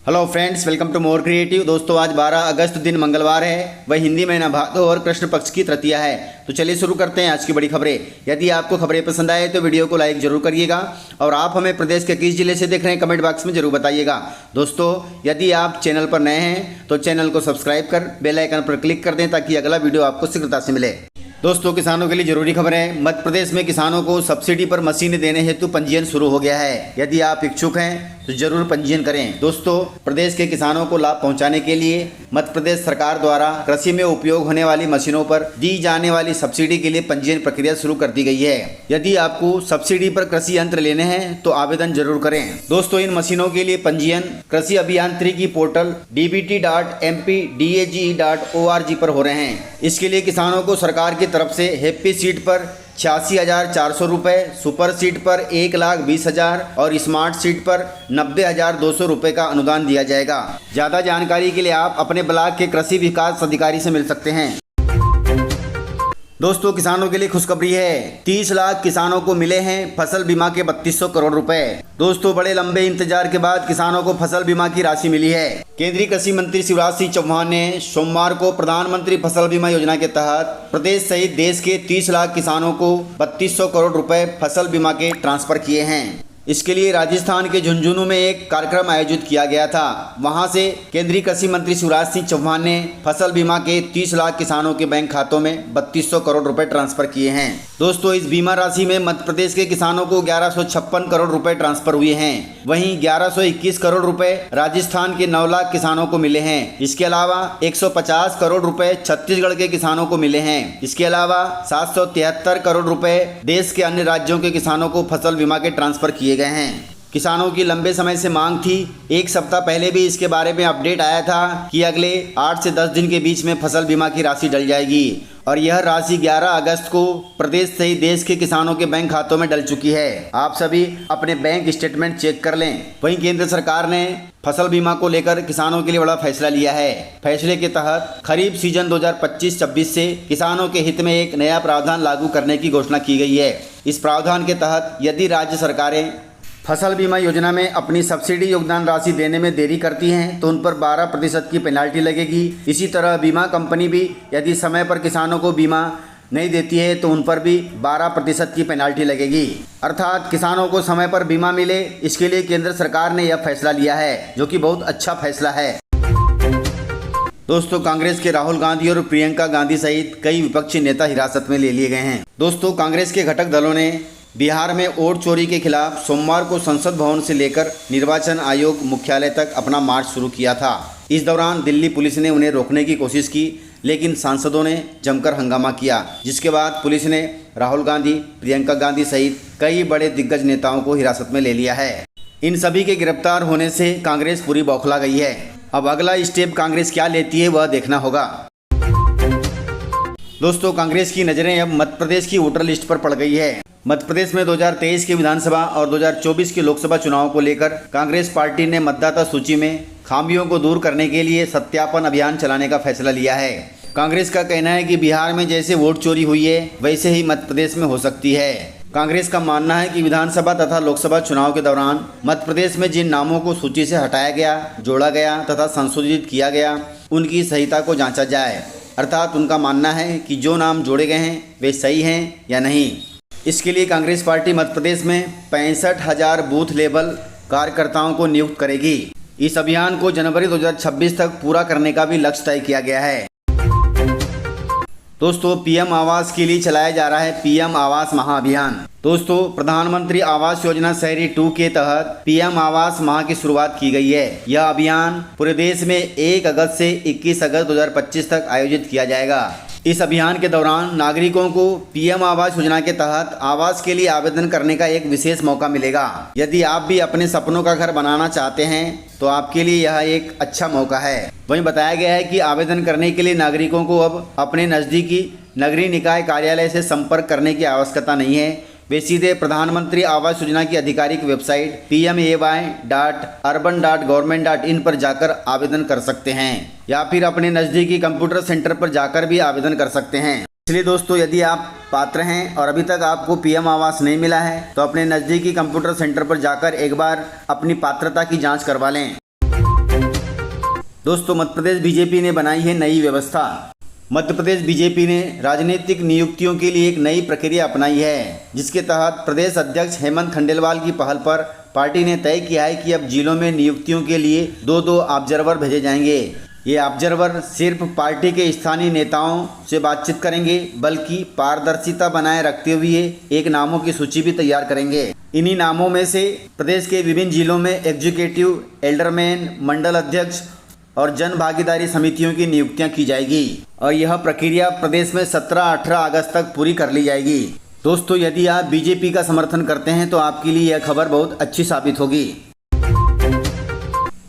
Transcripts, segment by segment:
Hello friends, welcome to More Creative. दोस्तों, आज 12 अगस्त दिन मंगलवार है, वह हिंदी महीना भादो और कृष्ण पक्ष की तृतीया है। तो चलिए शुरू करते हैं आज की बड़ी खबरें। यदि आपको खबरें पसंद आए तो वीडियो को लाइक जरूर करिएगा और आप हमें प्रदेश के किस जिले से देख रहे हैं कमेंट बॉक्स में जरूर बताइएगा। दोस्तों, यदि आप चैनल पर नए हैं तो चैनल को सब्सक्राइब कर बेल आइकन पर क्लिक कर दें ताकि अगला वीडियो आपको शीघ्रता से मिले। दोस्तों, किसानों के लिए जरूरी खबर है। मध्य प्रदेश में किसानों को सब्सिडी पर मशीनें देने हेतु पंजीयन शुरू हो गया है। यदि आप इच्छुक हैं तो जरूर पंजीयन करें। दोस्तों, प्रदेश के किसानों को लाभ पहुंचाने के लिए मध्य प्रदेश सरकार द्वारा कृषि में उपयोग होने वाली मशीनों पर दी जाने वाली सब्सिडी के लिए पंजीयन प्रक्रिया शुरू कर दी गई है। यदि आपको सब्सिडी पर कृषि यंत्र लेने हैं तो आवेदन जरूर करें। दोस्तों, इन मशीनों के लिए पंजीयन कृषि अभियांत्रिकी पोर्टल dbt.mpdag.org पर हो रहे हैं। इसके लिए किसानों को सरकार की तरफ से हैप्पी सीट पर 86,400 रुपये, सुपर सीट पर 1,20,000 और स्मार्ट सीट पर 90,200 रुपये का अनुदान दिया जाएगा। ज़्यादा जानकारी के लिए आप अपने ब्लॉक के कृषि विकास अधिकारी से मिल सकते हैं। दोस्तों, किसानों के लिए खुशखबरी है। 30 लाख किसानों को मिले हैं फसल बीमा के 3200 करोड़ रुपए। दोस्तों, बड़े लंबे इंतजार के बाद किसानों को फसल बीमा की राशि मिली है। केंद्रीय कृषि मंत्री शिवराज सिंह चौहान ने सोमवार को प्रधानमंत्री फसल बीमा योजना के तहत प्रदेश सहित देश के 30 लाख किसानों को 3200 करोड़ रुपए फसल बीमा के ट्रांसफर किए हैं। इसके लिए राजस्थान के झुंझुनू में एक कार्यक्रम आयोजित किया गया था। वहां से केंद्रीय कृषि मंत्री शिवराज सिंह चौहान ने फसल बीमा के 30 लाख किसानों के बैंक खातों में 3200 करोड़ रुपए ट्रांसफर किए हैं। दोस्तों, इस बीमा राशि में मध्य प्रदेश के किसानों को 1156 करोड़ रुपए ट्रांसफर हुए हैं। वहीं 1121 करोड़ रुपए राजस्थान के 9 लाख किसानों को मिले हैं। इसके अलावा 150 करोड़ रुपए छत्तीसगढ़ के किसानों को मिले हैं। इसके अलावा 773 करोड़ रुपए देश के अन्य राज्यों के किसानों को फसल बीमा के ट्रांसफर किए गए हैं। किसानों की लंबे समय से मांग थी। एक सप्ताह पहले भी इसके बारे में अपडेट आया था कि अगले 8 से 10 दिन के बीच में फसल बीमा की राशि डल जाएगी और यह राशि 11 अगस्त को प्रदेश सहित देश के किसानों के बैंक खातों में डल चुकी है। आप सभी अपने बैंक स्टेटमेंट चेक कर लें। वहीं केंद्र सरकार ने फसल बीमा को लेकर किसानों के लिए बड़ा फैसला लिया है। फैसले के तहत खरीफ सीजन 2025-26 से किसानों के हित में एक नया प्रावधान लागू करने की घोषणा की गई है। इस प्रावधान के तहत यदि राज्य सरकारें फसल बीमा योजना में अपनी सब्सिडी योगदान राशि देने में देरी करती हैं तो उन पर 12% की पेनाल्टी लगेगी। इसी तरह बीमा कंपनी भी यदि समय पर किसानों को बीमा नहीं देती है तो उन पर भी 12% की पेनाल्टी लगेगी। अर्थात किसानों को समय पर बीमा मिले, इसके लिए केंद्र सरकार ने यह फैसला लिया है, जो कि बहुत अच्छा फैसला है। दोस्तों, कांग्रेस के राहुल गांधी और प्रियंका गांधी सहित कई विपक्षी नेता हिरासत में ले लिए गए हैं। दोस्तों, कांग्रेस के घटक दलों ने बिहार में वोट चोरी के खिलाफ सोमवार को संसद भवन से लेकर निर्वाचन आयोग मुख्यालय तक अपना मार्च शुरू किया था। इस दौरान दिल्ली पुलिस ने उन्हें रोकने की कोशिश की, लेकिन सांसदों ने जमकर हंगामा किया, जिसके बाद पुलिस ने राहुल गांधी, प्रियंका गांधी सहित कई बड़े दिग्गज नेताओं को हिरासत में ले लिया है। इन सभी के गिरफ्तार होने से कांग्रेस पूरी बौखला गई है। अब अगला स्टेप कांग्रेस क्या लेती है वह देखना होगा। दोस्तों, कांग्रेस की नज़रें अब मध्य प्रदेश की वोटर लिस्ट पर पड़ गई है। मध्य प्रदेश में 2023 के विधानसभा और 2024 के लोकसभा चुनाव को लेकर कांग्रेस पार्टी ने मतदाता सूची में खामियों को दूर करने के लिए सत्यापन अभियान चलाने का फैसला लिया है। कांग्रेस का कहना है कि बिहार में जैसे वोट चोरी हुई है वैसे ही मध्य प्रदेश में हो सकती है। कांग्रेस का मानना है कि विधानसभा तथा लोकसभा चुनाव के दौरान मध्य प्रदेश में जिन नामों को सूची से हटाया गया, जोड़ा गया तथा संशोधित किया गया, उनकी सहीता को जांचा जाए। अर्थात उनका मानना है कि जो नाम जोड़े गए हैं वे सही हैं या नहीं। इसके लिए कांग्रेस पार्टी मध्य प्रदेश में 65,000 बूथ लेवल कार्यकर्ताओं को नियुक्त करेगी। इस अभियान को जनवरी 2026 तक पूरा करने का भी लक्ष्य तय किया गया है। दोस्तों, पीएम आवास के लिए चलाया जा रहा है पीएम आवास महाअभियान। दोस्तों, प्रधानमंत्री आवास योजना शहरी 2 के तहत पीएम आवास माह की शुरुआत की गई है। यह अभियान पूरे देश में 1 अगस्त से 21 अगस्त 2025 तक आयोजित किया जाएगा। इस अभियान के दौरान नागरिकों को पीएम आवास योजना के तहत आवास के लिए आवेदन करने का एक विशेष मौका मिलेगा। यदि आप भी अपने सपनों का घर बनाना चाहते हैं तो आपके लिए यह एक अच्छा मौका है। वहीं बताया गया है कि आवेदन करने के लिए नागरिकों को अब अपने नज़दीकी नगरीय निकाय कार्यालय से संपर्क करने की आवश्यकता नहीं है। वे सीधे प्रधानमंत्री आवास योजना की आधिकारिक वेबसाइट pmay.urban.government.in पर जाकर आवेदन कर सकते हैं या फिर अपने नज़दीकी कंप्यूटर सेंटर पर जाकर भी आवेदन कर सकते हैं। इसलिए दोस्तों, यदि आप पात्र हैं और अभी तक आपको पीएम आवास नहीं मिला है तो अपने नज़दीकी कंप्यूटर सेंटर पर जाकर एक बार अपनी पात्रता की जांच करवा लें। दोस्तों मध्य प्रदेश बीजेपी ने बनाई है नई व्यवस्था। मध्य प्रदेश बीजेपी ने राजनीतिक नियुक्तियों के लिए एक नई प्रक्रिया अपनाई है, जिसके तहत प्रदेश अध्यक्ष हेमंत खंडेलवाल की पहल पर पार्टी ने तय किया है कि अब जिलों में नियुक्तियों के लिए 2-2 ऑब्जर्वर भेजे जाएंगे। ये ऑब्जर्वर सिर्फ पार्टी के स्थानीय नेताओं से बातचीत करेंगे, बल्कि पारदर्शिता बनाए रखते हुए एक नामों की सूची भी तैयार करेंगे। इन्हीं नामों में से प्रदेश के विभिन्न जिलों में एग्जीक्यूटिव, एल्डरमैन, मंडल अध्यक्ष और जन भागीदारी समितियों की नियुक्तियां की जाएगी और यह प्रक्रिया प्रदेश में 17-18 अगस्त तक पूरी कर ली जाएगी। दोस्तों यदि आप बीजेपी का समर्थन करते हैं तो आपके लिए यह खबर बहुत अच्छी साबित होगी।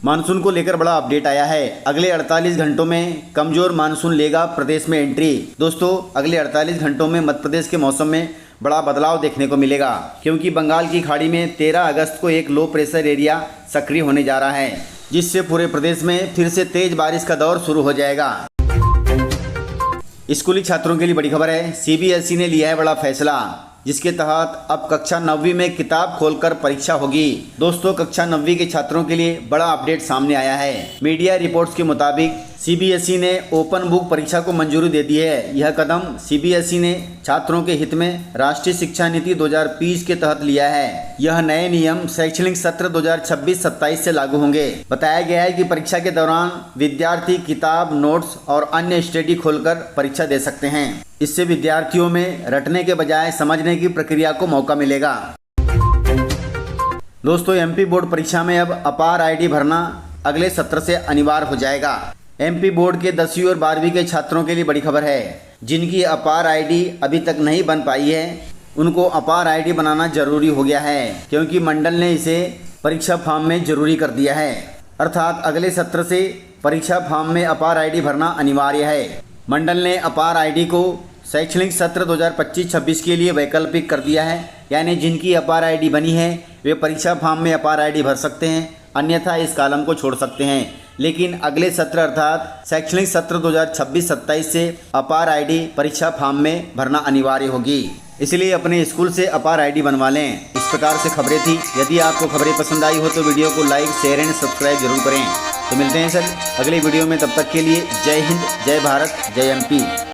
मानसून को लेकर बड़ा अपडेट आया है। अगले 48 घंटों में कमजोर मानसून लेगा प्रदेश में एंट्री। दोस्तों अगले 48 घंटों में मध्य प्रदेश के मौसम में बड़ा बदलाव देखने को मिलेगा, क्योंकि बंगाल की खाड़ी में 13 अगस्त को एक लो प्रेशर एरिया सक्रिय होने जा रहा है, जिससे पूरे प्रदेश में फिर से तेज बारिश का दौर शुरू हो जाएगा। स्कूली छात्रों के लिए बड़ी खबर है। सीबीएसई ने लिया है बड़ा फैसला, जिसके तहत अब कक्षा 9वीं में किताब खोलकर परीक्षा होगी। दोस्तों कक्षा 9वीं के छात्रों के लिए बड़ा अपडेट सामने आया है। मीडिया रिपोर्ट्स के मुताबिक सीबीएसई ने ओपन बुक परीक्षा को मंजूरी दे दी है। यह कदम सीबीएसई ने छात्रों के हित में राष्ट्रीय शिक्षा नीति 2020 के तहत लिया है। यह नए नियम शैक्षणिक सत्र 2026-27 से लागू होंगे। बताया गया है कि परीक्षा के दौरान विद्यार्थी किताब, नोट्स और अन्य स्टडी खोलकर परीक्षा दे सकते हैं। इससे विद्यार्थियों में रटने के बजाय समझने की प्रक्रिया को मौका मिलेगा। दोस्तों एमपी बोर्ड परीक्षा में अब अपार आईडी भरना अगले सत्र से अनिवार्य हो जाएगा। एमपी बोर्ड के 10वीं और 12वीं के छात्रों के लिए बड़ी खबर है। जिनकी अपार आईडी अभी तक नहीं बन पाई है, उनको अपार आईडी बनाना जरूरी हो गया है, क्योंकि मंडल ने इसे परीक्षा फॉर्म में जरूरी कर दिया है। अर्थात अगले सत्र से परीक्षा फॉर्म में अपार आईडी भरना अनिवार्य है। मंडल ने अपार आईडी को शैक्षणिक सत्र 2025-26 के लिए वैकल्पिक कर दिया है, यानी जिनकी अपार आईडी बनी है वे परीक्षा फॉर्म में अपार आईडी भर सकते हैं, अन्यथा इस कॉलम को छोड़ सकते हैं। लेकिन अगले सत्र अर्थात शैक्षणिक सत्र 2026-27 से अपार आईडी परीक्षा फॉर्म में भरना अनिवार्य होगी। इसलिए अपने स्कूल से अपार आईडी बनवा लें। इस प्रकार से खबरें थी। यदि आपको खबरें पसंद आई हो तो वीडियो को लाइक, शेयर एंड सब्सक्राइब जरूर करें। तो मिलते हैं सर अगले वीडियो में, तब तक के लिए जय हिंद, जय भारत, जय एमपी।